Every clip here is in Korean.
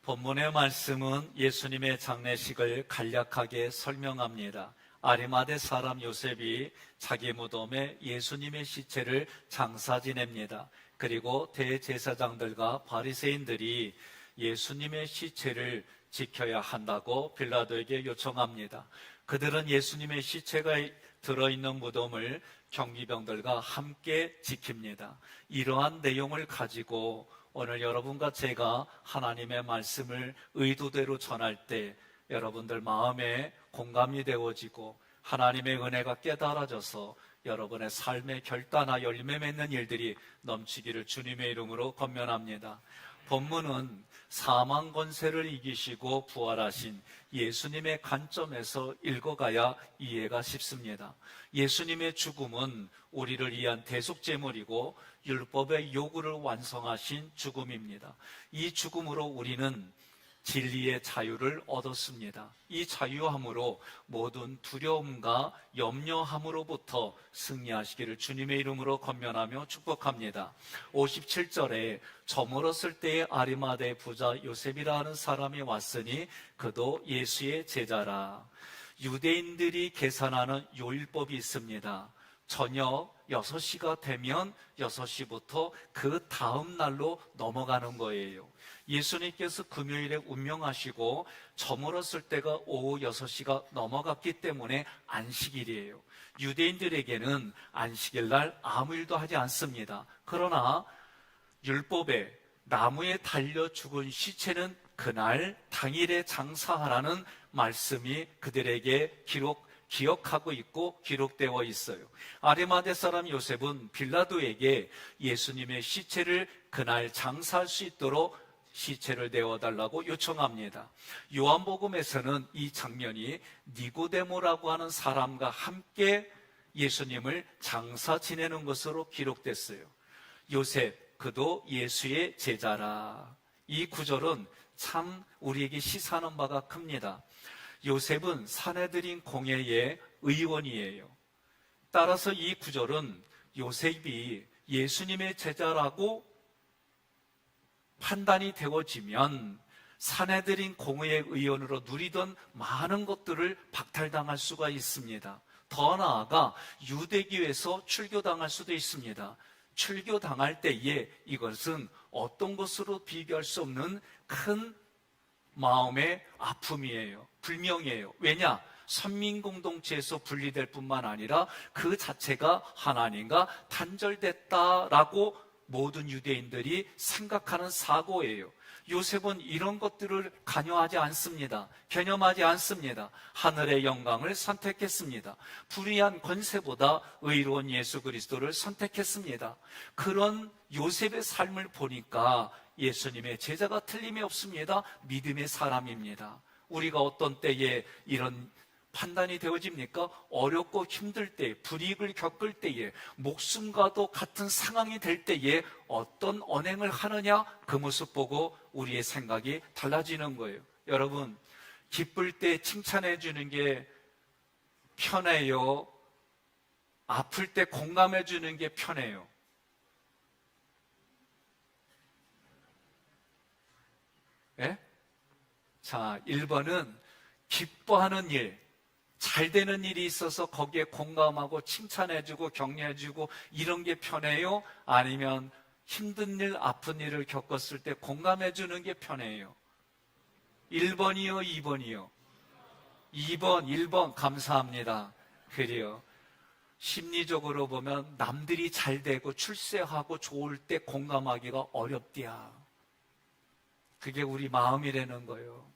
본문의 말씀은 예수님의 장례식을 간략하게 설명합니다. 아리마대 사람 요셉이 자기 무덤에 예수님의 시체를 장사 지냅니다. 그리고 대제사장들과 바리새인들이 예수님의 시체를 지켜야 한다고 빌라도에게 요청합니다. 그들은 예수님의 시체가 들어있는 무덤을 경비병들과 함께 지킵니다. 이러한 내용을 가지고 오늘 여러분과 제가 하나님의 말씀을 의도대로 전할 때 여러분들 마음에 공감이 되어지고 하나님의 은혜가 깨달아져서 여러분의 삶의 결단과 열매 맺는 일들이 넘치기를 주님의 이름으로 권면합니다. 본문은 사망 권세를 이기시고 부활하신 예수님의 관점에서 읽어가야 이해가 쉽습니다. 예수님의 죽음은 우리를 위한 대속제물이고 율법의 요구를 완성하신 죽음입니다. 이 죽음으로 우리는 진리의 자유를 얻었습니다. 이 자유함으로 모든 두려움과 염려함으로부터 승리하시기를 주님의 이름으로 권면하며 축복합니다. 57절에 저물었을 때의 아리마대 부자 요셉이라 하는 사람이 왔으니 그도 예수의 제자라. 유대인들이 계산하는 요일법이 있습니다. 저녁 6시가 되면 6시부터 그 다음 날로 넘어가는 거예요. 예수님께서 금요일에 운명하시고 저물었을 때가 오후 6시가 넘어갔기 때문에 안식일이에요. 유대인들에게는 안식일 날 아무 일도 하지 않습니다. 그러나 율법에 나무에 달려 죽은 시체는 그날 당일에 장사하라는 말씀이 그들에게 기억하고 있고 기록되어 있어요. 아리마대 사람 요셉은 빌라도에게 예수님의 시체를 그날 장사할 수 있도록 시체를 내어달라고 요청합니다. 요한복음에서는 이 장면이 니고데모라고 하는 사람과 함께 예수님을 장사 지내는 것으로 기록됐어요. 요셉, 그도 예수의 제자라. 이 구절은 참 우리에게 시사하는 바가 큽니다. 요셉은 사내들인 공회의 의원이에요. 따라서 이 구절은 요셉이 예수님의 제자라고 판단이 되어지면 사내들인 공회의 의원으로 누리던 많은 것들을 박탈당할 수가 있습니다. 더 나아가 유대교에서 출교당할 수도 있습니다. 출교당할 때에 이것은 어떤 것으로 비교할 수 없는 큰 마음의 아픔이에요. 불명이에요. 왜냐? 선민공동체에서 분리될 뿐만 아니라 그 자체가 하나님과 단절됐다라고 모든 유대인들이 생각하는 사고예요. 요셉은 이런 것들을 관여하지 않습니다. 개념하지 않습니다. 하늘의 영광을 선택했습니다. 불의한 권세보다 의로운 예수 그리스도를 선택했습니다. 그런 요셉의 삶을 보니까 예수님의 제자가 틀림이 없습니다. 믿음의 사람입니다. 우리가 어떤 때에 이런 판단이 되어집니까? 어렵고 힘들 때, 불이익을 겪을 때에, 목숨과도 같은 상황이 될 때에 어떤 언행을 하느냐, 그 모습 보고 우리의 생각이 달라지는 거예요. 여러분, 기쁠 때 칭찬해 주는 게 편해요? 아플 때 공감해 주는 게 편해요? 예? 자, 1번은 기뻐하는 일, 잘 되는 일이 있어서 거기에 공감하고 칭찬해주고 격려해주고 이런 게 편해요? 아니면 힘든 일, 아픈 일을 겪었을 때 공감해주는 게 편해요? 1번이요? 2번이요? 2번, 1번 감사합니다. 그래요. 심리적으로 보면 남들이 잘 되고 출세하고 좋을 때 공감하기가 어렵디야. 그게 우리 마음이라는 거예요.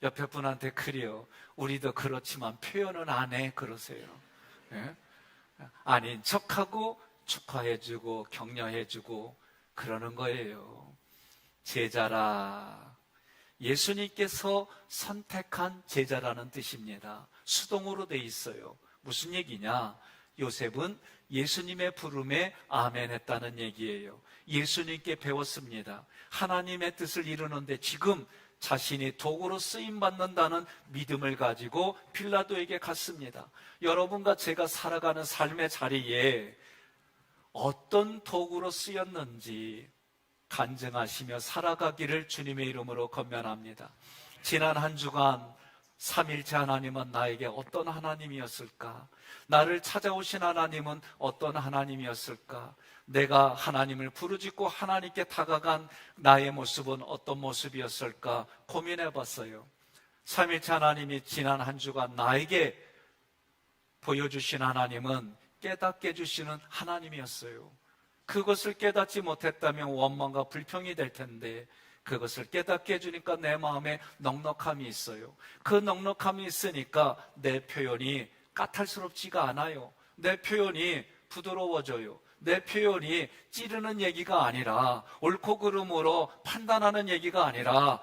옆에 분한테 그래요. 우리도 그렇지만 표현은 안 해. 그러세요. 예? 아닌 척하고 축하해주고 격려해주고 그러는 거예요. 제자라. 예수님께서 선택한 제자라는 뜻입니다. 수동으로 돼 있어요. 무슨 얘기냐? 요셉은 예수님의 부름에 아멘했다는 얘기예요. 예수님께 배웠습니다. 하나님의 뜻을 이루는데 지금 자신이 도구로 쓰임받는다는 믿음을 가지고 빌라도에게 갔습니다. 여러분과 제가 살아가는 삶의 자리에 어떤 도구로 쓰였는지 간증하시며 살아가기를 주님의 이름으로 권면합니다. 지난 한 주간 삼일째 하나님은 나에게 어떤 하나님이었을까? 나를 찾아오신 하나님은 어떤 하나님이었을까? 내가 하나님을 부르짖고 하나님께 다가간 나의 모습은 어떤 모습이었을까 고민해 봤어요. 삼일째 하나님이 지난 한 주간 나에게 보여주신 하나님은 깨닫게 해주시는 하나님이었어요. 그것을 깨닫지 못했다면 원망과 불평이 될 텐데 그것을 깨닫게 해주니까 내 마음에 넉넉함이 있어요. 그 넉넉함이 있으니까 내 표현이 까탈스럽지가 않아요. 내 표현이 부드러워져요. 내 표현이 찌르는 얘기가 아니라 옳고 그름으로 판단하는 얘기가 아니라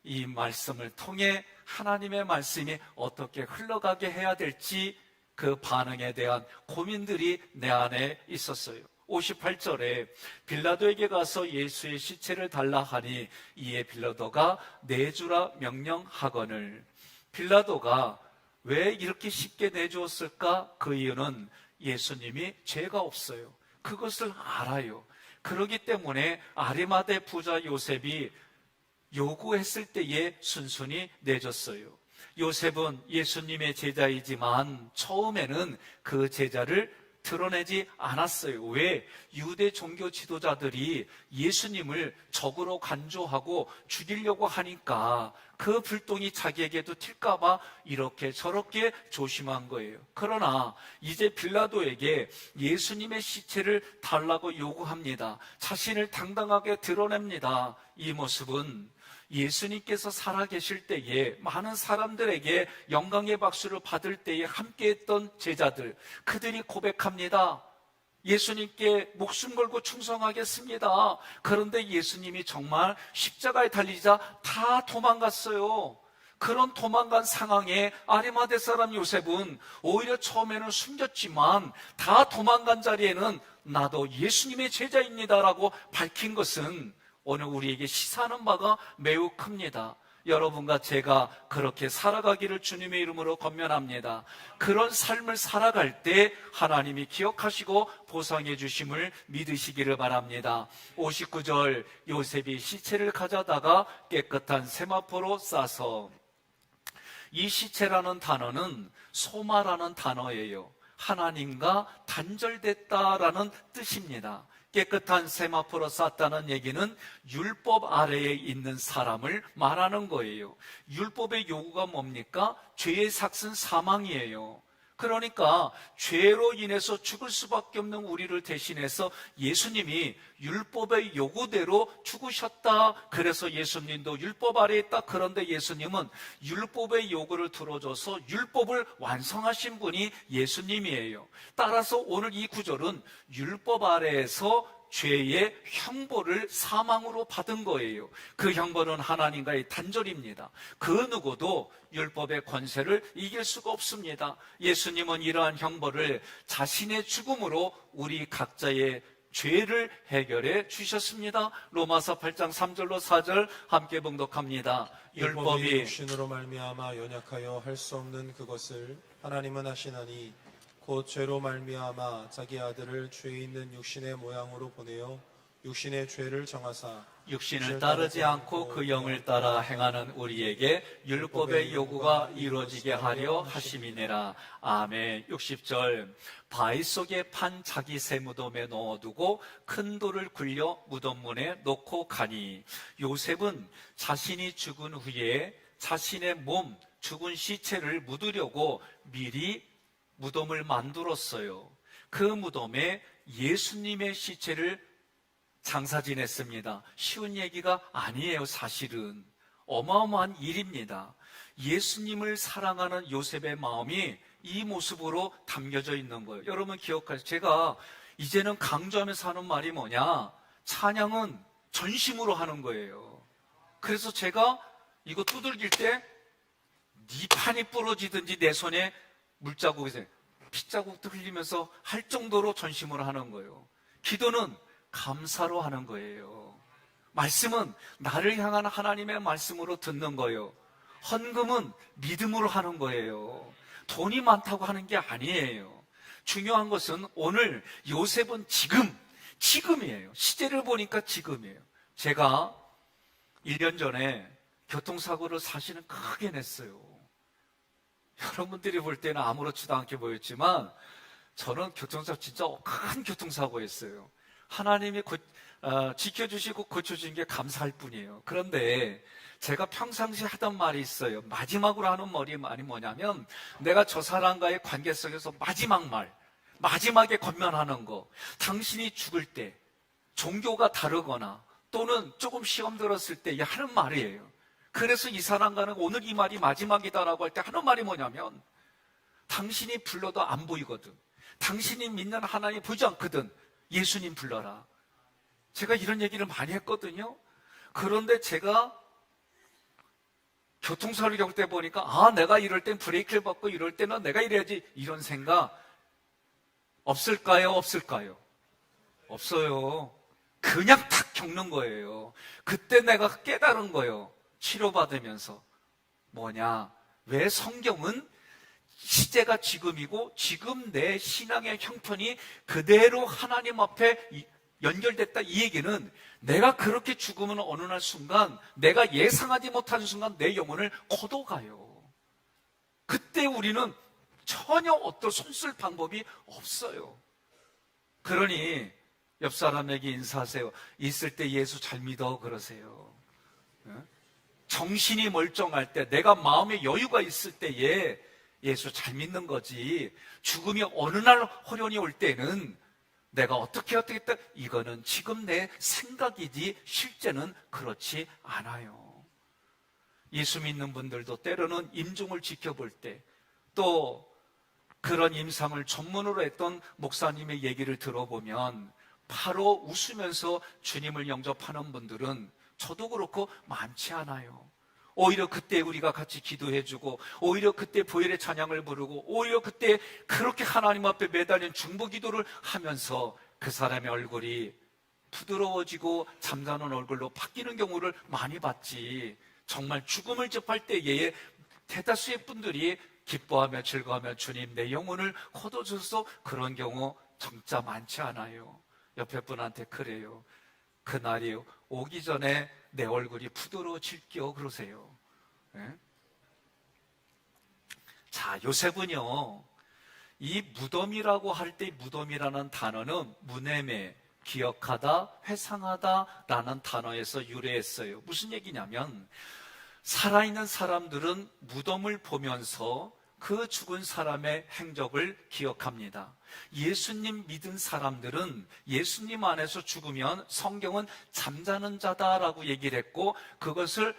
이 말씀을 통해 하나님의 말씀이 어떻게 흘러가게 해야 될지 그 반응에 대한 고민들이 내 안에 있었어요. 58절에 빌라도에게 가서 예수의 시체를 달라 하니 이에 빌라도가 내주라 명령하거늘. 빌라도가 왜 이렇게 쉽게 내주었을까? 그 이유는 예수님이 죄가 없어요. 그것을 알아요. 그렇기 때문에 아리마대 부자 요셉이 요구했을 때에 순순히 내줬어요. 요셉은 예수님의 제자이지만 처음에는 그 제자를 드러내지 않았어요. 왜? 유대 종교 지도자들이 예수님을 적으로 간주하고 죽이려고 하니까 그 불똥이 자기에게도 튈까봐 이렇게 저렇게 조심한 거예요. 그러나 이제 빌라도에게 예수님의 시체를 달라고 요구합니다. 자신을 당당하게 드러냅니다. 이 모습은 예수님께서 살아계실 때에 많은 사람들에게 영광의 박수를 받을 때에 함께했던 제자들, 그들이 고백합니다. 예수님께 목숨 걸고 충성하겠습니다. 그런데 예수님이 정말 십자가에 달리자 다 도망갔어요. 그런 도망간 상황에 아리마대 사람 요셉은 오히려 처음에는 숨겼지만 다 도망간 자리에는 나도 예수님의 제자입니다라고 밝힌 것은 오늘 우리에게 시사하는 바가 매우 큽니다. 여러분과 제가 그렇게 살아가기를 주님의 이름으로 권면합니다. 그런 삶을 살아갈 때 하나님이 기억하시고 보상해 주심을 믿으시기를 바랍니다. 59절 요셉이 시체를 가져다가 깨끗한 세마포로 싸서, 이 시체라는 단어는 소마라는 단어예요. 하나님과 단절됐다라는 뜻입니다. 깨끗한 세마포로 쌌다는 얘기는 율법 아래에 있는 사람을 말하는 거예요. 율법의 요구가 뭡니까? 죄의 삭은 사망이에요. 그러니까 죄로 인해서 죽을 수밖에 없는 우리를 대신해서 예수님이 율법의 요구대로 죽으셨다. 그래서 예수님도 율법 아래에 있다. 그런데 예수님은 율법의 요구를 들어줘서 율법을 완성하신 분이 예수님이에요. 따라서 오늘 이 구절은 율법 아래에서 죄의 형벌을 사망으로 받은 거예요. 그 형벌은 하나님과의 단절입니다. 그 누구도 율법의 권세를 이길 수가 없습니다. 예수님은 이러한 형벌을 자신의 죽음으로 우리 각자의 죄를 해결해 주셨습니다. 로마서 8장 3절로 4절 함께 봉독합니다. 율법이 육신으로 말미암아 연약하여 할 수 없는 그것을 하나님은 하시나니 곧 죄로 말미암아 자기 아들을 죄 있는 육신의 모양으로 보내어 육신의 죄를 정하사 육신을 따르지 않고 그 영을 따라 행하는 우리에게 율법의 요구가 이루어지게 하려 하심이니라. 아멘. 60절 바위 속에 판 자기 새 무덤에 넣어두고 큰 돌을 굴려 무덤 문에 놓고 가니, 요셉은 자신이 죽은 후에 자신의 몸, 죽은 시체를 묻으려고 미리 무덤을 만들었어요. 그 무덤에 예수님의 시체를 장사 지냈습니다. 쉬운 얘기가 아니에요. 사실은 어마어마한 일입니다. 예수님을 사랑하는 요셉의 마음이 이 모습으로 담겨져 있는 거예요. 여러분 기억하세요. 제가 이제는 강조하면서 하는 말이 뭐냐, 찬양은 전심으로 하는 거예요. 그래서 제가 이거 두들길 때 네 판이 부러지든지 내 손에 물자국이 있어요. 핏자국도 흘리면서 할 정도로 전심으로 하는 거예요. 기도는 감사로 하는 거예요. 말씀은 나를 향한 하나님의 말씀으로 듣는 거예요. 헌금은 믿음으로 하는 거예요. 돈이 많다고 하는 게 아니에요. 중요한 것은 오늘 요셉은 지금이에요. 시제를 보니까 지금이에요. 제가 1년 전에 교통사고를 사실은 크게 냈어요. 여러분들이 볼 때는 아무렇지도 않게 보였지만 저는 진짜 큰 교통사고였어요. 하나님이 지켜주시고 고쳐주신 게 감사할 뿐이에요. 그런데 제가 평상시에 하던 말이 있어요. 마지막으로 하는 말이 뭐냐면, 내가 저 사람과의 관계 속에서 마지막에 권면하는 거, 당신이 죽을 때 종교가 다르거나 또는 조금 시험 들었을 때 하는 말이에요. 그래서 이 사람과는 오늘 이 말이 마지막이다라고 할 때 하는 말이 뭐냐면, 당신이 불러도 안 보이거든, 당신이 믿는 하나님 보이지 않거든, 예수님 불러라. 제가 이런 얘기를 많이 했거든요. 그런데 제가 교통사고를 겪을 때 보니까, 내가 이럴 땐 브레이크를 밟고 이럴 때는 내가 이래야지, 이런 생각 없을까요? 없어요. 그냥 탁 겪는 거예요. 그때 내가 깨달은 거예요. 치료받으면서. 왜 성경은 시제가 지금이고 지금 내 신앙의 형편이 그대로 하나님 앞에 연결됐다, 이 얘기는 내가 그렇게 죽으면 어느 날 순간, 내가 예상하지 못하는 순간 내 영혼을 거둬가요. 그때 우리는 전혀 어떤 손쓸 방법이 없어요. 그러니 옆 사람에게 인사하세요. 있을 때 예수 잘 믿어 그러세요. 정신이 멀쩡할 때, 내가 마음에 여유가 있을 때에 예수 잘 믿는 거지, 죽음이 어느 날 호련히 올 때는 내가 어떻게 했다, 이거는 지금 내 생각이지 실제는 그렇지 않아요. 예수 믿는 분들도 때로는 임종을 지켜볼 때, 또 그런 임상을 전문으로 했던 목사님의 얘기를 들어보면 바로 웃으면서 주님을 영접하는 분들은 저도 그렇고 많지 않아요. 오히려 그때 우리가 같이 기도해주고, 오히려 그때 보혈의 찬양을 부르고, 오히려 그때 그렇게 하나님 앞에 매달린 중보 기도를 하면서 그 사람의 얼굴이 부드러워지고 잠자는 얼굴로 바뀌는 경우를 많이 봤지, 정말 죽음을 접할 때에 대다수의 분들이 기뻐하며 즐거워하며 주님 내 영혼을 거둬줘서, 그런 경우 진짜 많지 않아요. 옆에 분한테 그래요. 그날이 오기 전에 내 얼굴이 부드러워질게요 그러세요. 네? 자, 요셉은요, 이 무덤이라고 할 때 무덤이라는 단어는 무네메, 기억하다, 회상하다라는 단어에서 유래했어요. 무슨 얘기냐면, 살아있는 사람들은 무덤을 보면서 그 죽은 사람의 행적을 기억합니다. 예수님 믿은 사람들은 예수님 안에서 죽으면 성경은 잠자는 자다라고 얘기를 했고, 그것을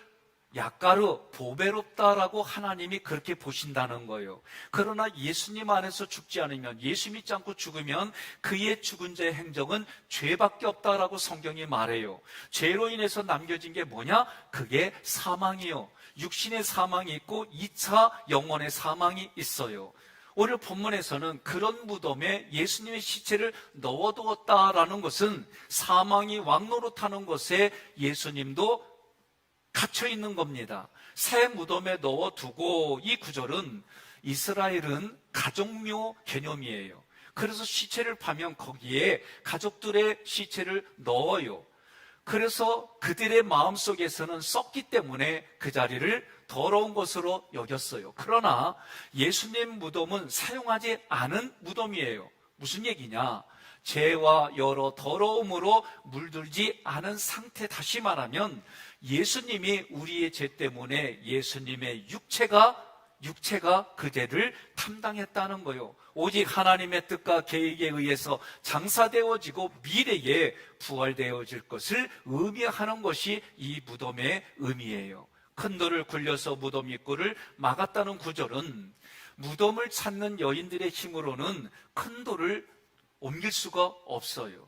약가르, 보배롭다라고 하나님이 그렇게 보신다는 거예요. 그러나 예수님 안에서 죽지 않으면, 예수 믿지 않고 죽으면 그의 죽은 자의 행적은 죄밖에 없다라고 성경이 말해요. 죄로 인해서 남겨진 게 뭐냐? 그게 사망이요. 육신의 사망이 있고 2차 영혼의 사망이 있어요. 오늘 본문에서는 그런 무덤에 예수님의 시체를 넣어두었다라는 것은 사망이 왕노릇하는 것에 예수님도 갇혀 있는 겁니다. 새 무덤에 넣어두고, 이 구절은 이스라엘은 가족묘 개념이에요. 그래서 시체를 파면 거기에 가족들의 시체를 넣어요. 그래서 그들의 마음속에서는 썩기 때문에 그 자리를 더러운 것으로 여겼어요. 그러나 예수님 무덤은 사용하지 않은 무덤이에요. 무슨 얘기냐? 죄와 여러 더러움으로 물들지 않은 상태, 다시 말하면 예수님이 우리의 죄 때문에 예수님의 육체가 그 죄를 담당했다는 거예요. 오직 하나님의 뜻과 계획에 의해서 장사되어지고 미래에 부활되어질 것을 의미하는 것이 이 무덤의 의미예요. 큰 돌을 굴려서 무덤 입구를 막았다는 구절은 무덤을 찾는 여인들의 힘으로는 큰 돌을 옮길 수가 없어요.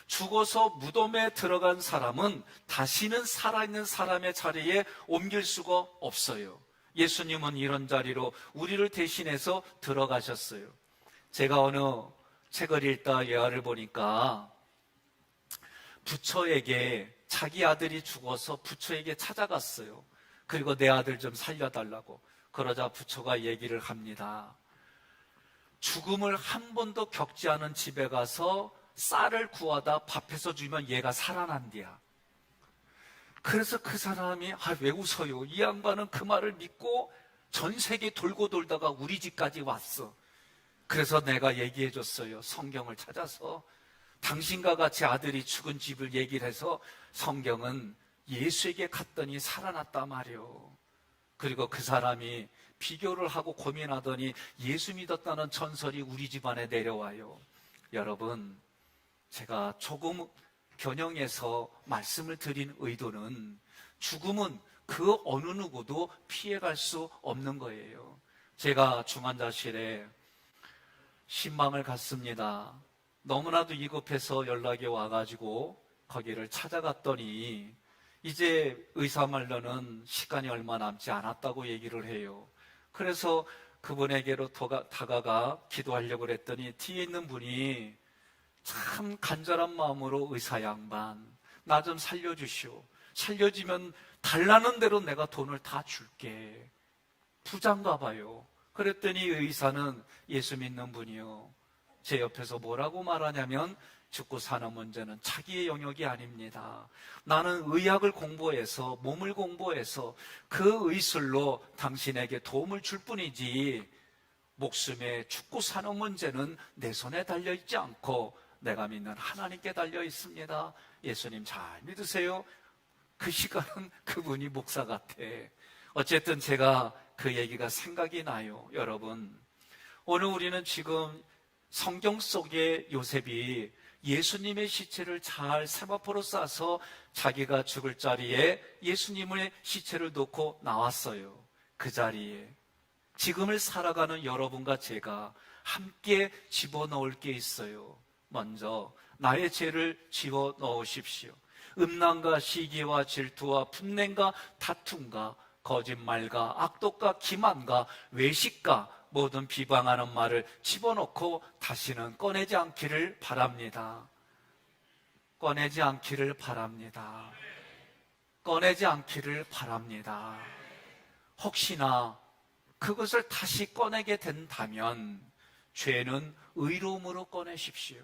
죽어서 무덤에 들어간 사람은 다시는 살아있는 사람의 자리에 옮길 수가 없어요. 예수님은 이런 자리로 우리를 대신해서 들어가셨어요. 제가 어느 책을 읽다 예화를 보니까, 부처에게 자기 아들이 죽어서 부처에게 찾아갔어요. 그리고 내 아들 좀 살려달라고. 그러자 부처가 얘기를 합니다. 죽음을 한 번도 겪지 않은 집에 가서 쌀을 구하다 밥해서 주면 얘가 살아난대야. 그래서 그 사람이 왜 웃어요? 이 양반은 그 말을 믿고 전 세계 돌고 돌다가 우리 집까지 왔어. 그래서 내가 얘기해 줬어요. 성경을 찾아서 당신과 같이 아들이 죽은 집을 얘기를 해서 성경은 예수에게 갔더니 살아났다 말이요. 그리고 그 사람이 비교를 하고 고민하더니 예수 믿었다는 전설이 우리 집안에 내려와요. 여러분, 제가 조금 변형해서 말씀을 드린 의도는 죽음은 그 어느 누구도 피해갈 수 없는 거예요. 제가 중환자실에 신방을 갔습니다. 너무나도 위급해서 연락이 와가지고 거기를 찾아갔더니 이제 의사 말로는 시간이 얼마 남지 않았다고 얘기를 해요. 그래서 그분에게로 다가가 기도하려고 그랬더니 뒤에 있는 분이 참 간절한 마음으로 의사 양반, 나 좀 살려주시오. 살려주면 달라는 대로 내가 돈을 다 줄게. 부자인가 봐요. 그랬더니 의사는 예수 믿는 분이요. 제 옆에서 뭐라고 말하냐면 죽고 사는 문제는 자기의 영역이 아닙니다. 나는 의학을 공부해서 몸을 공부해서 그 의술로 당신에게 도움을 줄 뿐이지 목숨에 죽고 사는 문제는 내 손에 달려있지 않고 내가 믿는 하나님께 달려 있습니다. 예수님 잘 믿으세요. 그 시간은 그분이 목사 같아. 어쨌든 제가 그 얘기가 생각이 나요. 여러분, 오늘 우리는 지금 성경 속의 요셉이 예수님의 시체를 잘 세마포로 싸서 자기가 죽을 자리에 예수님의 시체를 놓고 나왔어요. 그 자리에 지금을 살아가는 여러분과 제가 함께 집어넣을 게 있어요. 먼저 나의 죄를 집어넣으십시오. 음란과 시기와 질투와 분냄과 다툼과 거짓말과 악독과 기만과 외식과 모든 비방하는 말을 집어넣고 다시는 꺼내지 않기를 바랍니다. 꺼내지 않기를 바랍니다. 꺼내지 않기를 바랍니다. 혹시나 그것을 다시 꺼내게 된다면 죄는 의로움으로 꺼내십시오.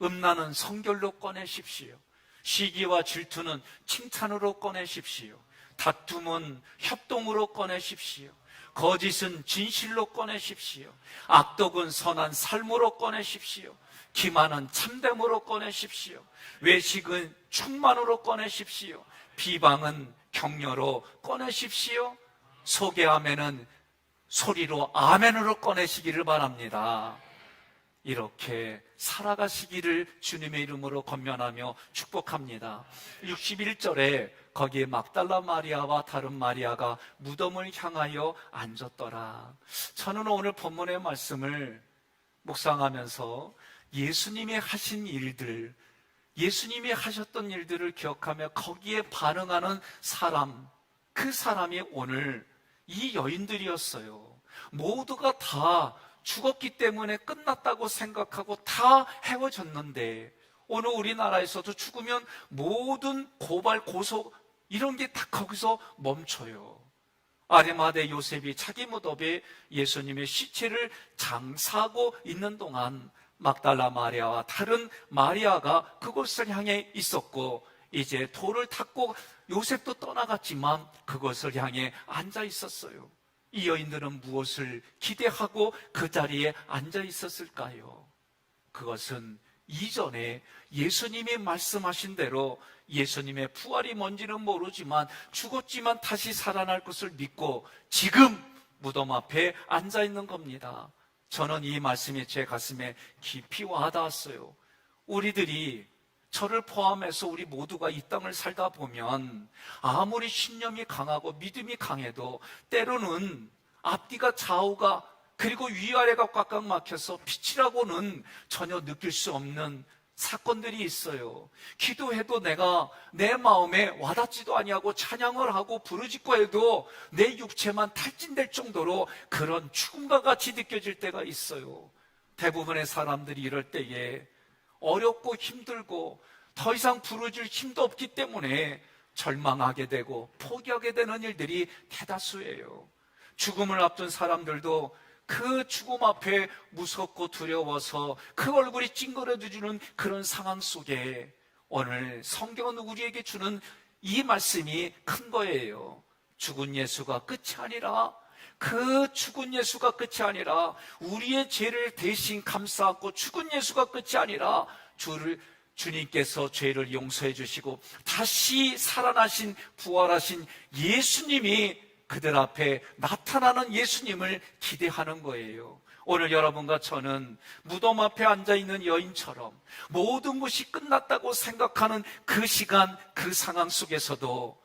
음란은 성결로 꺼내십시오. 시기와 질투는 칭찬으로 꺼내십시오. 다툼은 협동으로 꺼내십시오. 거짓은 진실로 꺼내십시오. 악독은 선한 삶으로 꺼내십시오. 기만은 참됨으로 꺼내십시오. 외식은 충만으로 꺼내십시오. 비방은 격려로 꺼내십시오. 소개하면은 소리로 아멘으로 꺼내시기를 바랍니다. 이렇게 살아가시기를 주님의 이름으로 권면하며 축복합니다. 61절에 거기에 막달라 마리아와 다른 마리아가 무덤을 향하여 앉았더라. 저는 오늘 본문의 말씀을 묵상하면서 예수님이 하신 일들, 예수님이 하셨던 일들을 기억하며 거기에 반응하는 사람, 그 사람이 오늘 이 여인들이었어요. 모두가 다 죽었기 때문에 끝났다고 생각하고 다 헤어졌는데 오늘 우리나라에서도 죽으면 모든 고발, 고소 이런 게 다 거기서 멈춰요. 아리마대 요셉이 자기 무덤에 예수님의 시체를 장사하고 있는 동안 막달라 마리아와 다른 마리아가 그곳을 향해 있었고 이제 돌을 탔고 요셉도 떠나갔지만 그것을 향해 앉아 있었어요. 이 여인들은 무엇을 기대하고 그 자리에 앉아 있었을까요? 그것은 이전에 예수님이 말씀하신 대로 예수님의 부활이 뭔지는 모르지만 죽었지만 다시 살아날 것을 믿고 지금 무덤 앞에 앉아 있는 겁니다. 저는 이 말씀이 제 가슴에 깊이 와닿았어요. 우리들이 저를 포함해서 우리 모두가 이 땅을 살다 보면 아무리 신념이 강하고 믿음이 강해도 때로는 앞뒤가 좌우가 그리고 위아래가 꽉꽉 막혀서 빛이라고는 전혀 느낄 수 없는 사건들이 있어요. 기도해도 내가 내 마음에 와닿지도 아니하고 찬양을 하고 부르짖고 해도 내 육체만 탈진될 정도로 그런 죽음과 같이 느껴질 때가 있어요. 대부분의 사람들이 이럴 때에 어렵고 힘들고 더 이상 부르짖을 힘도 없기 때문에 절망하게 되고 포기하게 되는 일들이 대다수예요. 죽음을 앞둔 사람들도 그 죽음 앞에 무섭고 두려워서 그 얼굴이 찡그려지는 그런 상황 속에 오늘 성경은 우리에게 주는 이 말씀이 큰 거예요. 죽은 예수가 끝이 아니라, 그 죽은 예수가 끝이 아니라, 우리의 죄를 대신 감싸 안고 죽은 예수가 끝이 아니라, 주님께서 죄를 용서해 주시고 다시 살아나신 부활하신 예수님이 그들 앞에 나타나는 예수님을 기대하는 거예요. 오늘 여러분과 저는 무덤 앞에 앉아있는 여인처럼 모든 것이 끝났다고 생각하는 그 시간, 그 상황 속에서도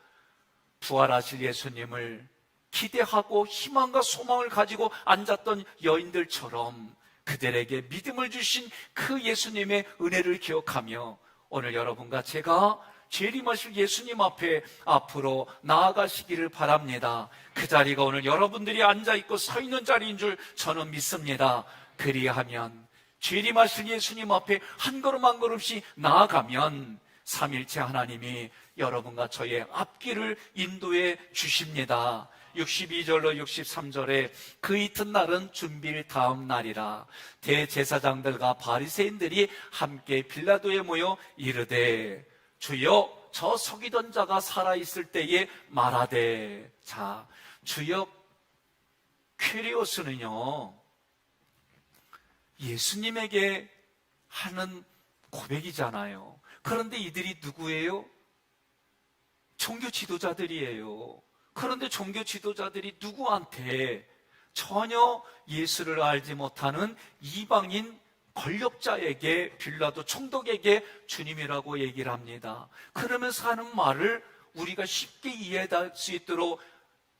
부활하실 예수님을 기대하고 희망과 소망을 가지고 앉았던 여인들처럼 그들에게 믿음을 주신 그 예수님의 은혜를 기억하며 오늘 여러분과 제가 재림하실 예수님 앞에 앞으로 나아가시기를 바랍니다. 그 자리가 오늘 여러분들이 앉아있고 서 있는 자리인 줄 저는 믿습니다. 그리하면 재림하실 예수님 앞에 한 걸음 한 걸음씩 나아가면 삼일체 하나님이 여러분과 저의 앞길을 인도해 주십니다. 62절로 63절에 그 이튿날은 준비일 다음 날이라 대제사장들과 바리새인들이 함께 빌라도에 모여 이르되 주여 저 속이던 자가 살아있을 때에 말하되. 자, 주여 퀴리오스는요 예수님에게 하는 고백이잖아요. 그런데 이들이 누구예요? 종교 지도자들이에요. 그런데 종교 지도자들이 누구한테 전혀 예수를 알지 못하는 이방인 권력자에게, 빌라도 총독에게 주님이라고 얘기를 합니다. 그러면서 하는 말을 우리가 쉽게 이해할 수 있도록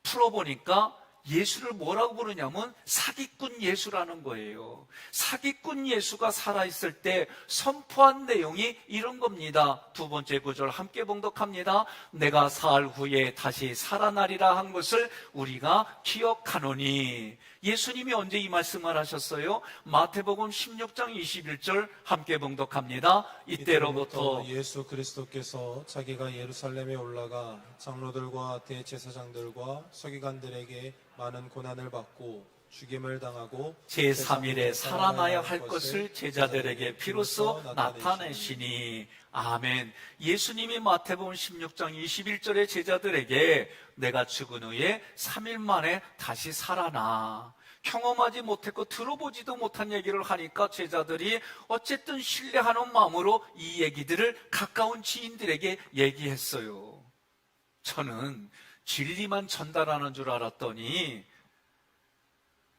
풀어보니까 예수를 뭐라고 부르냐면 사기꾼 예수라는 거예요. 사기꾼 예수가 살아있을 때 선포한 내용이 이런 겁니다. 두 번째 구절 함께 봉독합니다. 내가 사흘 후에 다시 살아나리라 한 것을 우리가 기억하노니. 예수님이 언제 이 말씀을 하셨어요? 마태복음 16장 21절 함께 봉독합니다. 이때로부터 예수 그리스도께서 자기가 예루살렘에 올라가 장로들과 대제사장들과 서기관들에게 많은 고난을 받고 죽임을 당하고 제3일에 살아나야 할 것을 제자들에게 비로소 나타내시니. 아멘. 예수님이 마태복음 16장 21절에 제자들에게 내가 죽은 후에 3일 만에 다시 살아나. 경험하지 못했고 들어보지도 못한 얘기를 하니까 제자들이 어쨌든 신뢰하는 마음으로 이 얘기들을 가까운 지인들에게 얘기했어요. 저는 진리만 전달하는 줄 알았더니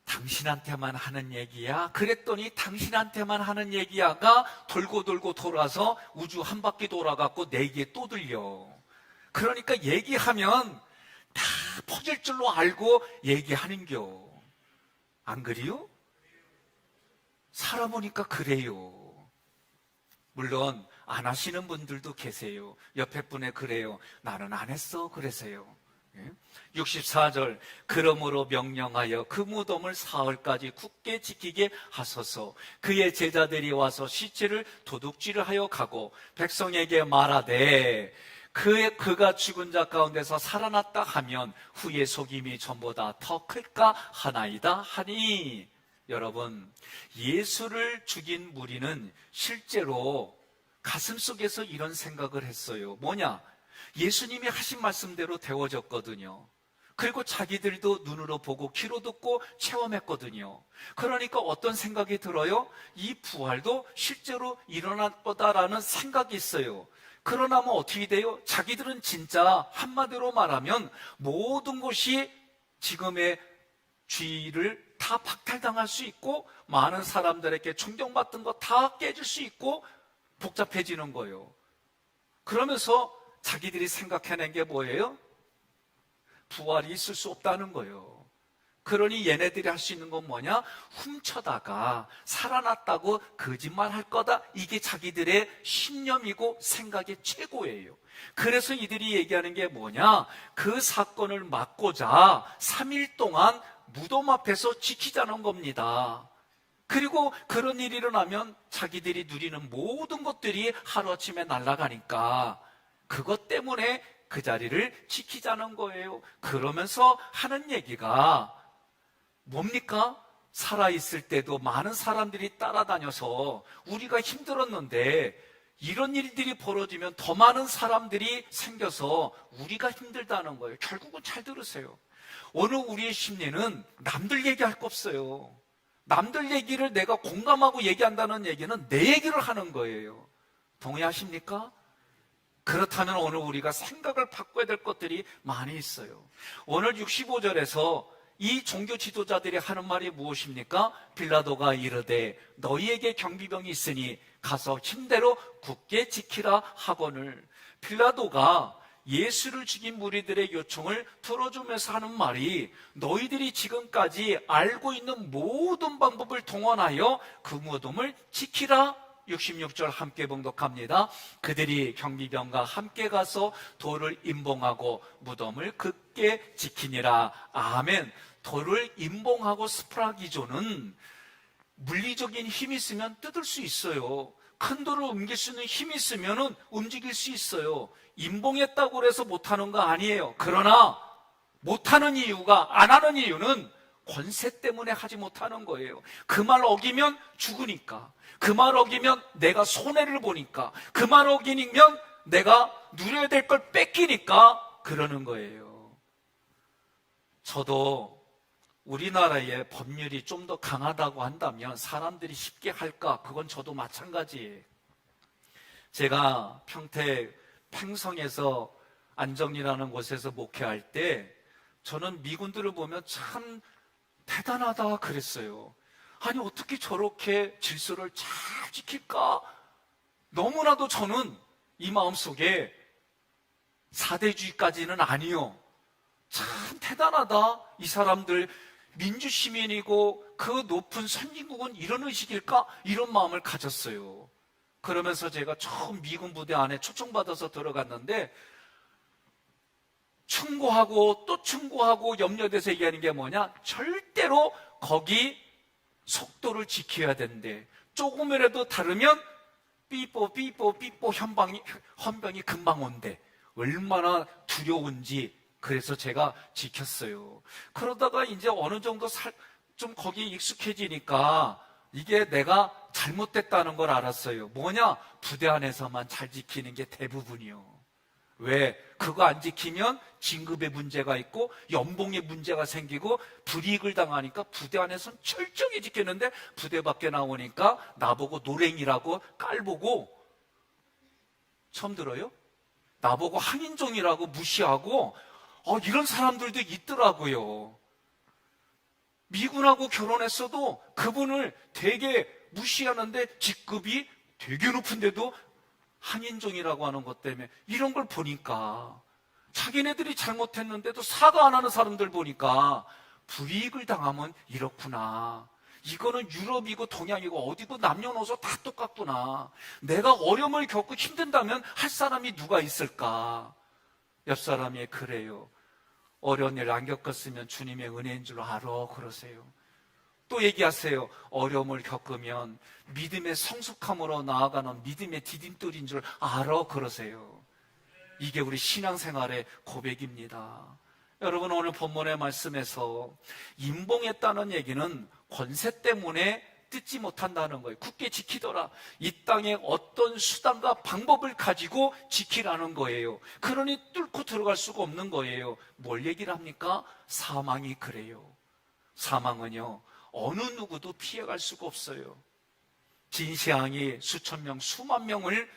당신한테만 하는 얘기야? 그랬더니 당신한테만 하는 얘기야가 돌고 돌고 돌아서 우주 한 바퀴 돌아갔고 내 귀에 또 들려. 그러니까 얘기하면 다 퍼질 줄로 알고 얘기하는겨. 안 그래요? 살아보니까 그래요. 물론 안 하시는 분들도 계세요. 옆에 분에 그래요. 나는 안 했어. 그러세요. 64절 그러므로 명령하여 그 무덤을 사흘까지 굳게 지키게 하소서. 그의 제자들이 와서 시체를 도둑질을 하여 가고 백성에게 말하되 그가 죽은 자 가운데서 살아났다 하면 후에 속임이 전보다 더 클까 하나이다 하니. 여러분, 예수를 죽인 무리는 실제로 가슴속에서 이런 생각을 했어요. 뭐냐? 예수님이 하신 말씀대로 되어졌거든요. 그리고 자기들도 눈으로 보고 귀로 듣고 체험했거든요. 그러니까 어떤 생각이 들어요? 이 부활도 실제로 일어날 거다라는 생각이 있어요. 그러나 뭐 어떻게 돼요? 자기들은 진짜 한마디로 말하면 모든 것이 지금의 쥐를 다 박탈당할 수 있고 많은 사람들에게 존경받던 거 다 깨질 수 있고 복잡해지는 거예요. 그러면서 자기들이 생각해낸 게 뭐예요? 부활이 있을 수 없다는 거예요. 그러니 얘네들이 할 수 있는 건 뭐냐? 훔쳐다가 살아났다고 거짓말 할 거다. 이게 자기들의 신념이고 생각의 최고예요. 그래서 이들이 얘기하는 게 뭐냐? 그 사건을 막고자 3일 동안 무덤 앞에서 지키자는 겁니다. 그리고 그런 일이 일어나면 자기들이 누리는 모든 것들이 하루아침에 날아가니까 그것 때문에 그 자리를 지키자는 거예요. 그러면서 하는 얘기가 뭡니까? 살아있을 때도 많은 사람들이 따라다녀서 우리가 힘들었는데 이런 일들이 벌어지면 더 많은 사람들이 생겨서 우리가 힘들다는 거예요. 결국은 잘 들으세요. 오늘 우리의 심리는 남들 얘기할 거 없어요. 남들 얘기를 내가 공감하고 얘기한다는 얘기는 내 얘기를 하는 거예요. 동의하십니까? 그렇다면 오늘 우리가 생각을 바꿔야 될 것들이 많이 있어요. 오늘 65절에서 이 종교 지도자들이 하는 말이 무엇입니까? 빌라도가 이르되 너희에게 경비병이 있으니 가서 힘대로 굳게 지키라 하거늘. 빌라도가 예수를 죽인 무리들의 요청을 들어주면서 하는 말이 너희들이 지금까지 알고 있는 모든 방법을 동원하여 그 무덤을 지키라. 66절 함께 봉독합니다. 그들이 경비병과 함께 가서 돌을 임봉하고 무덤을 굳게 지키니라. 아멘. 돌을 임봉하고 스프라기조는 물리적인 힘이 있으면 뜯을 수 있어요. 큰 돌을 옮길 수 있는 힘이 있으면 움직일 수 있어요. 임봉했다고 해서 못하는 거 아니에요. 그러나 못하는 이유가, 안 하는 이유는 권세 때문에 하지 못하는 거예요. 그 말 어기면 죽으니까, 그 말 어기면 내가 손해를 보니까, 그 말 어기면 내가 누려야 될 걸 뺏기니까 그러는 거예요. 저도 우리나라의 법률이 좀 더 강하다고 한다면 사람들이 쉽게 할까? 그건 저도 마찬가지예요. 제가 평택 팽성에서 안정이라는 곳에서 목회할 때 저는 미군들을 보면 참 대단하다 그랬어요. 아니 어떻게 저렇게 질서를 잘 지킬까? 너무나도 저는 이 마음속에 사대주의까지는 아니요, 참 대단하다, 이 사람들 민주시민이고 그 높은 선진국은 이런 의식일까? 이런 마음을 가졌어요. 그러면서 제가 처음 미군 부대 안에 초청받아서 들어갔는데 충고하고 또 충고하고 염려돼서 얘기하는 게 뭐냐? 절대로 거기 속도를 지켜야 된대. 조금이라도 다르면 삐뽀 헌병이 금방 온대. 얼마나 두려운지. 그래서 제가 지켰어요. 그러다가 이제 어느 정도 좀 거기에 익숙해지니까 이게 내가 잘못됐다는 걸 알았어요. 뭐냐? 부대 안에서만 잘 지키는 게 대부분이요. 왜? 그거 안 지키면 진급에 문제가 있고 연봉에 문제가 생기고 불이익을 당하니까 부대 안에서는 철저히 지키는데 부대 밖에 나오니까 나보고 노랭이라고 깔보고, 처음 들어요? 나보고 항인종이라고 무시하고 이런 사람들도 있더라고요. 미군하고 결혼했어도 그분을 되게 무시하는데 직급이 되게 높은데도 항인종이라고 하는 것 때문에 이런 걸 보니까 자기네들이 잘못했는데도 사과 안 하는 사람들 보니까 불이익을 당하면 이렇구나. 이거는 유럽이고 동양이고 어디고 남녀노소 다 똑같구나. 내가 어려움을 겪고 힘든다면 할 사람이 누가 있을까? 옆 사람이 그래요. 어려운 일 안 겪었으면 주님의 은혜인 줄 알아 그러세요. 또 얘기하세요. 어려움을 겪으면 믿음의 성숙함으로 나아가는 믿음의 디딤돌인 줄 알아 그러세요. 이게 우리 신앙생활의 고백입니다. 여러분, 오늘 본문의 말씀에서 임봉했다는 얘기는 권세 때문에 뜯지 못한다는 거예요. 굳게 지키더라. 이 땅에 어떤 수단과 방법을 가지고 지키라는 거예요. 그러니 뚫고 들어갈 수가 없는 거예요. 뭘 얘기를 합니까? 사망이 그래요. 사망은요, 어느 누구도 피해갈 수가 없어요. 진시황이 수천 명, 수만 명을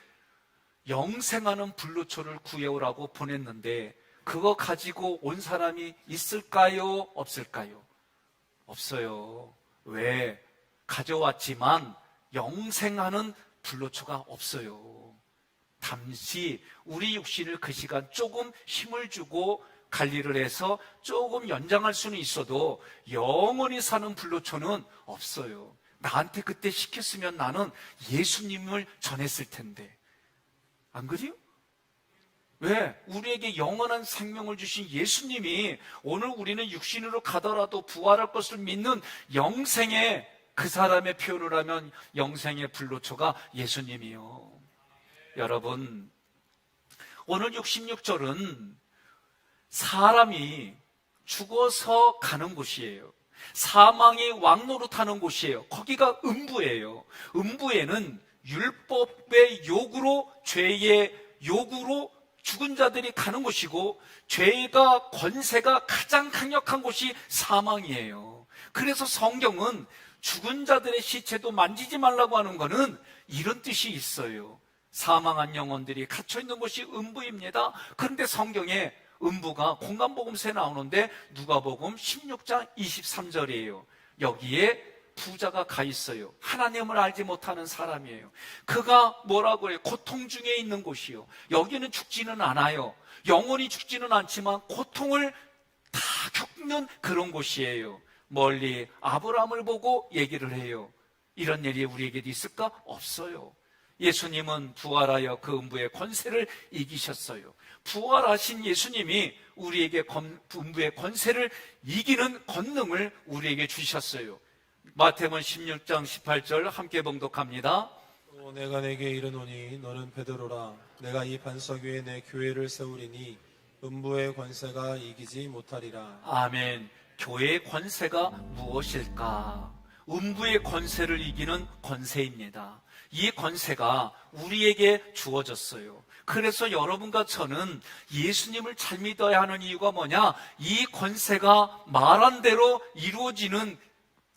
영생하는 불로초를 구해오라고 보냈는데 그거 가지고 온 사람이 있을까요? 없을까요? 없어요. 왜? 가져왔지만 영생하는 불로초가 없어요. 잠시 우리 육신을 그 시간 조금 힘을 주고 관리를 해서 조금 연장할 수는 있어도 영원히 사는 불로초는 없어요. 나한테 그때 시켰으면 나는 예수님을 전했을 텐데. 안 그래요? 왜? 우리에게 영원한 생명을 주신 예수님이 오늘 우리는 육신으로 가더라도 부활할 것을 믿는 영생의, 그 사람의 표현을 하면 영생의 불로초가 예수님이요. 여러분, 오늘 66절은 사람이 죽어서 가는 곳이에요. 사망이 왕노릇하는 곳이에요. 거기가 음부예요. 음부에는 율법의 요구로, 죄의 요구로 죽은 자들이 가는 곳이고, 죄가 권세가 가장 강력한 곳이 사망이에요. 그래서 성경은 죽은 자들의 시체도 만지지 말라고 하는 것은 이런 뜻이 있어요. 사망한 영혼들이 갇혀있는 곳이 음부입니다. 그런데 성경에 음부가 공간복음서에 나오는데 누가복음 16장 23절이에요. 여기에 부자가 가 있어요. 하나님을 알지 못하는 사람이에요. 그가 뭐라고 해요? 고통 중에 있는 곳이요. 여기는 죽지는 않아요. 영원히 죽지는 않지만 고통을 다 겪는 그런 곳이에요. 멀리 아브라함을 보고 얘기를 해요. 이런 일이 우리에게도 있을까? 없어요. 예수님은 부활하여 그 음부의 권세를 이기셨어요. 부활하신 예수님이 우리에게 음부의 권세를 이기는 권능을 우리에게 주셨어요. 마태복음 16장 18절 함께 봉독합니다. 또 내가 내게 이르노니 너는 베드로라. 내가 이 반석 위에 내 교회를 세우리니 음부의 권세가 이기지 못하리라. 아멘. 교회의 권세가 무엇일까? 음부의 권세를 이기는 권세입니다. 이 권세가 우리에게 주어졌어요. 그래서 여러분과 저는 예수님을 잘 믿어야 하는 이유가 뭐냐? 이 권세가 말한 대로 이루어지는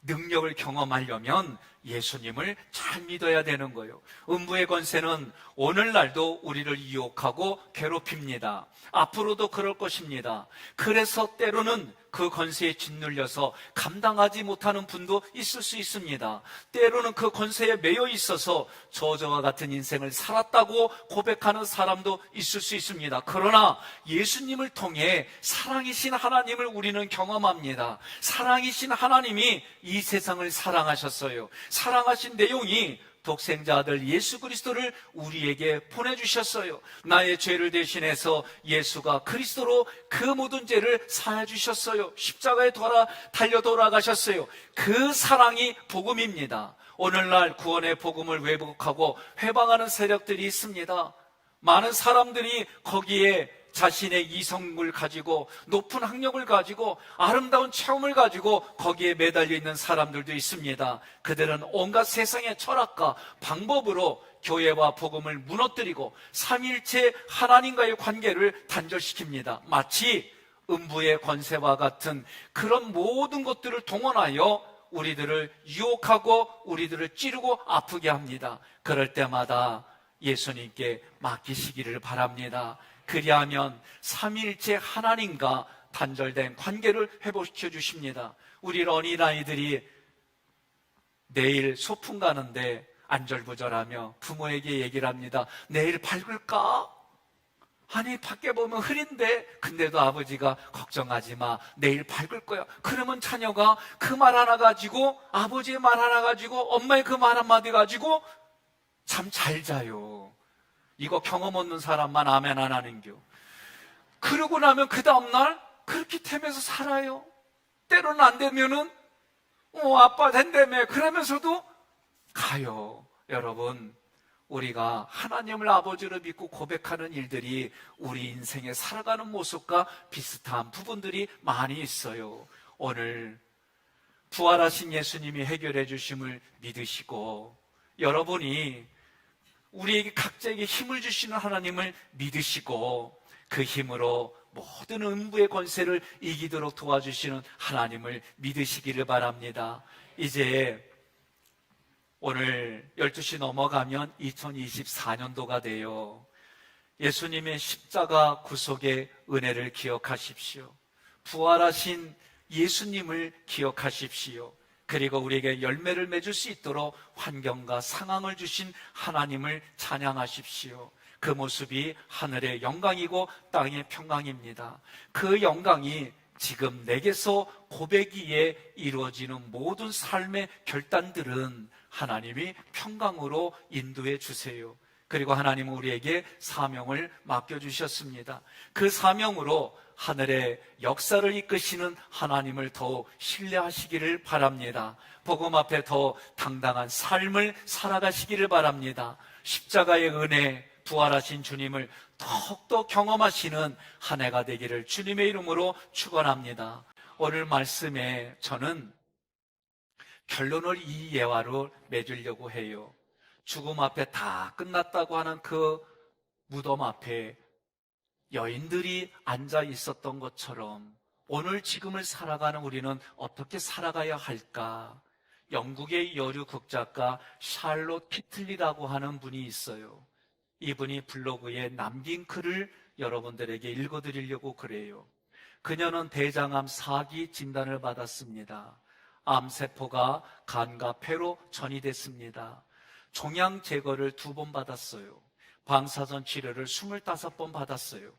능력을 경험하려면 예수님을 잘 믿어야 되는 거예요. 음부의 권세는 오늘날도 우리를 유혹하고 괴롭힙니다. 앞으로도 그럴 것입니다. 그래서 때로는 그 권세에 짓눌려서 감당하지 못하는 분도 있을 수 있습니다. 때로는 그 권세에 매여 있어서 저와 같은 인생을 살았다고 고백하는 사람도 있을 수 있습니다. 그러나 예수님을 통해 사랑이신 하나님을 우리는 경험합니다. 사랑이신 하나님이 이 세상을 사랑하셨어요. 사랑하신 내용이 독생자 아들 예수 그리스도를 우리에게 보내주셨어요. 나의 죄를 대신해서 예수가 그리스도로 그 모든 죄를 사해주셨어요. 십자가에 달려 돌아가셨어요. 그 사랑이 복음입니다. 오늘날 구원의 복음을 왜곡하고 회방하는 세력들이 있습니다. 많은 사람들이 거기에 자신의 이성을 가지고 높은 학력을 가지고 아름다운 체험을 가지고 거기에 매달려 있는 사람들도 있습니다. 그들은 온갖 세상의 철학과 방법으로 교회와 복음을 무너뜨리고 삼위일체 하나님과의 관계를 단절시킵니다. 마치 음부의 권세와 같은 그런 모든 것들을 동원하여 우리들을 유혹하고 우리들을 찌르고 아프게 합니다. 그럴 때마다 예수님께 맡기시기를 바랍니다. 그리하면 삼위일체 하나님과 단절된 관계를 회복시켜 주십니다. 우리 어린아이들이 내일 소풍 가는데 안절부절하며 부모에게 얘기를 합니다. 내일 밝을까? 아니 밖에 보면 흐린데 근데도 아버지가 걱정하지 마. 내일 밝을 거야. 그러면 자녀가 그 말 하나 가지고 아버지의 말 하나 가지고 엄마의 그 말 한마디 가지고 잠 잘 자요. 이거 경험 없는 사람만 아멘 안 하는겨. 그러고 나면 그 다음날 그렇게 되면서 살아요. 때로는 안 되면은 아빠 된다며 그러면서도 가요. 여러분, 우리가 하나님을 아버지로 믿고 고백하는 일들이 우리 인생에 살아가는 모습과 비슷한 부분들이 많이 있어요. 오늘 부활하신 예수님이 해결해 주심을 믿으시고 여러분이 우리에게 각자에게 힘을 주시는 하나님을 믿으시고 그 힘으로 모든 음부의 권세를 이기도록 도와주시는 하나님을 믿으시기를 바랍니다. 이제 오늘 12시 넘어가면 2024년도가 돼요. 예수님의 십자가 구속의 은혜를 기억하십시오. 부활하신 예수님을 기억하십시오. 그리고 우리에게 열매를 맺을 수 있도록 환경과 상황을 주신 하나님을 찬양하십시오. 그 모습이 하늘의 영광이고 땅의 평강입니다. 그 영광이 지금 내게서 고백이에 이루어지는 모든 삶의 결단들은 하나님이 평강으로 인도해 주세요. 그리고 하나님은 우리에게 사명을 맡겨주셨습니다. 그 사명으로 하늘의 역사를 이끄시는 하나님을 더욱 신뢰하시기를 바랍니다. 복음 앞에 더 당당한 삶을 살아가시기를 바랍니다. 십자가의 은혜, 부활하신 주님을 더욱더 경험하시는 한 해가 되기를 주님의 이름으로 축원합니다. 오늘 말씀에 저는 결론을 이 예화로 맺으려고 해요. 죽음 앞에 다 끝났다고 하는 그 무덤 앞에 여인들이 앉아 있었던 것처럼 오늘 지금을 살아가는 우리는 어떻게 살아가야 할까? 영국의 여류 극작가 샬롯 키틀리라고 하는 분이 있어요. 이분이 블로그에 남긴 글을 여러분들에게 읽어드리려고 그래요. 그녀는 대장암 4기 진단을 받았습니다. 암세포가 간과 폐로 전이됐습니다. 종양 제거를 2번 받았어요. 방사선 치료를 25번 받았어요.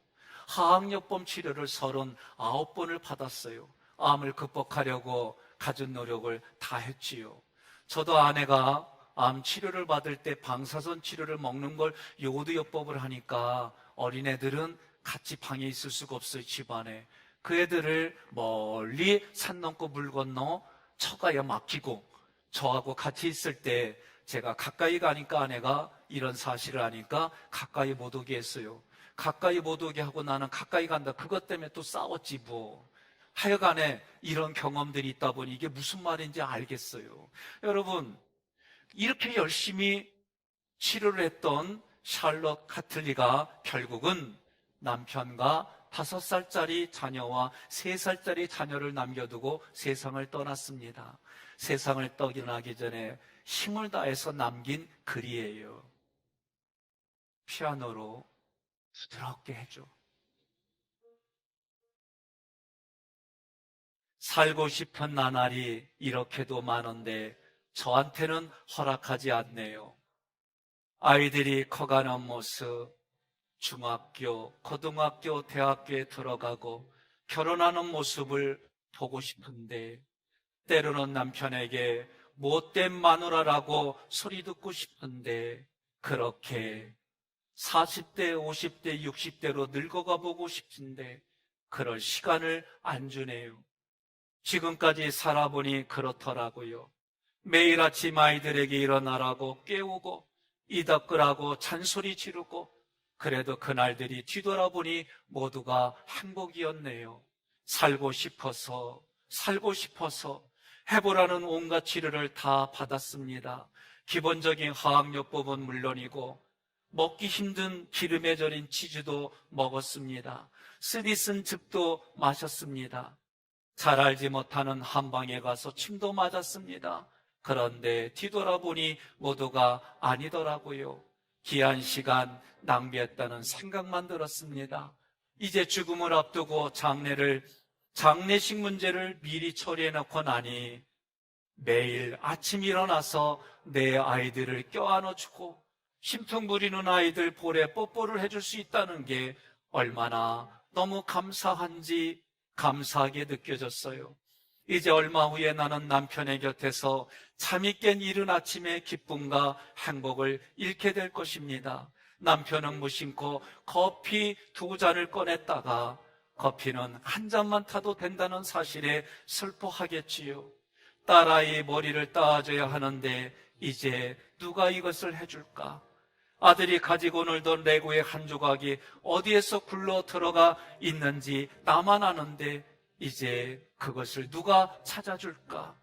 화학요법 치료를 39번을 받았어요. 암을 극복하려고 가진 노력을 다 했지요. 저도 아내가 암 치료를 받을 때 방사선 치료를 먹는 걸 요도요법을 하니까 어린애들은 같이 방에 있을 수가 없어요, 집안에. 그 애들을 멀리 산 넘고 물 건너 처가에 맡기고 저하고 같이 있을 때 제가 가까이 가니까 아내가 이런 사실을 아니까 가까이 못 오게 했어요. 가까이 못 오게 하고 나는 가까이 간다. 그것 때문에 또 싸웠지 뭐. 하여간에 이런 경험들이 있다 보니 이게 무슨 말인지 알겠어요. 여러분, 이렇게 열심히 치료를 했던 샬롯 카틀리가 결국은 남편과 5살짜리 자녀와 3살짜리 자녀를 남겨두고 세상을 떠났습니다. 세상을 떠나기 전에 힘을 다해서 남긴 글이에요. 피아노로 부드럽게 해줘. 살고 싶은 나날이 이렇게도 많은데 저한테는 허락하지 않네요. 아이들이 커가는 모습, 중학교, 고등학교, 대학교에 들어가고 결혼하는 모습을 보고 싶은데 때로는 남편에게 못된 마누라라고 소리 듣고 싶은데 그렇게 40대, 50대, 60대로 늙어가 보고 싶은데 그럴 시간을 안 주네요. 지금까지 살아보니 그렇더라고요. 매일 아침 아이들에게 일어나라고 깨우고 이덕거라고 잔소리 지르고 그래도 그날들이 뒤돌아보니 모두가 행복이었네요. 살고 싶어서 해보라는 온갖 치료를 다 받았습니다. 기본적인 화학요법은 물론이고 먹기 힘든 기름에 절인 치즈도 먹었습니다. 쓰디 쓴 즙도 마셨습니다. 잘 알지 못하는 한방에 가서 침도 맞았습니다. 그런데 뒤돌아보니 모두가 아니더라고요. 귀한 시간 낭비했다는 생각만 들었습니다. 이제 죽음을 앞두고 장례식 문제를 미리 처리해놓고 나니 매일 아침 일어나서 내 아이들을 껴안아주고 심통 부리는 아이들 볼에 뽀뽀를 해줄 수 있다는 게 얼마나 너무 감사한지 감사하게 느껴졌어요. 이제 얼마 후에 나는 남편의 곁에서 잠이 깬 이른 아침의 기쁨과 행복을 잃게 될 것입니다. 남편은 무심코 커피 2잔을 꺼냈다가 커피는 한 잔만 타도 된다는 사실에 슬퍼하겠지요. 딸아이 머리를 따줘야 하는데 이제 누가 이것을 해줄까? 아들이 가지고 놀던 레고의 한 조각이 어디에서 굴러 들어가 있는지 나만 아는데 이제 그것을 누가 찾아줄까?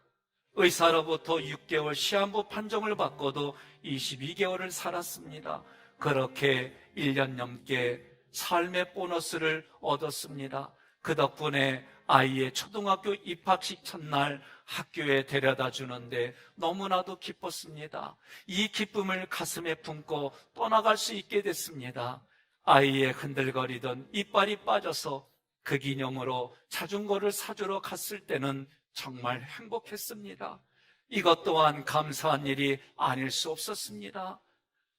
의사로부터 6개월 시한부 판정을 받고도 22개월을 살았습니다. 그렇게 1년 넘게 삶의 보너스를 얻었습니다. 그 덕분에 아이의 초등학교 입학식 첫날 학교에 데려다 주는데 너무나도 기뻤습니다. 이 기쁨을 가슴에 품고 떠나갈 수 있게 됐습니다. 아이의 흔들거리던 이빨이 빠져서 그 기념으로 자전거를 사주러 갔을 때는 정말 행복했습니다. 이것 또한 감사한 일이 아닐 수 없었습니다.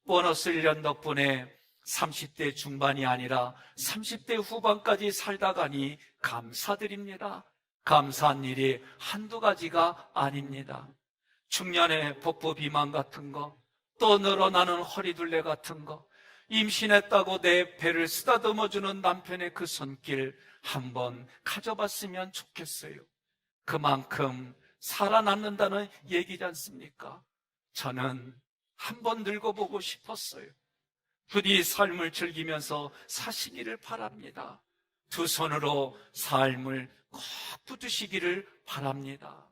보너스 1년 덕분에 30대 중반이 아니라 30대 후반까지 살다 가니 감사드립니다. 감사한 일이 한두 가지가 아닙니다. 중년의 복부 비만 같은 거, 또 늘어나는 허리둘레 같은 거, 임신했다고 내 배를 쓰다듬어주는 남편의 그 손길 한번 가져봤으면 좋겠어요. 그만큼 살아남는다는 얘기지 않습니까? 저는 한번 늙어보고 싶었어요. 부디 삶을 즐기면서 사시기를 바랍니다. 두 손으로 삶을 꼭 붙드시기를 바랍니다.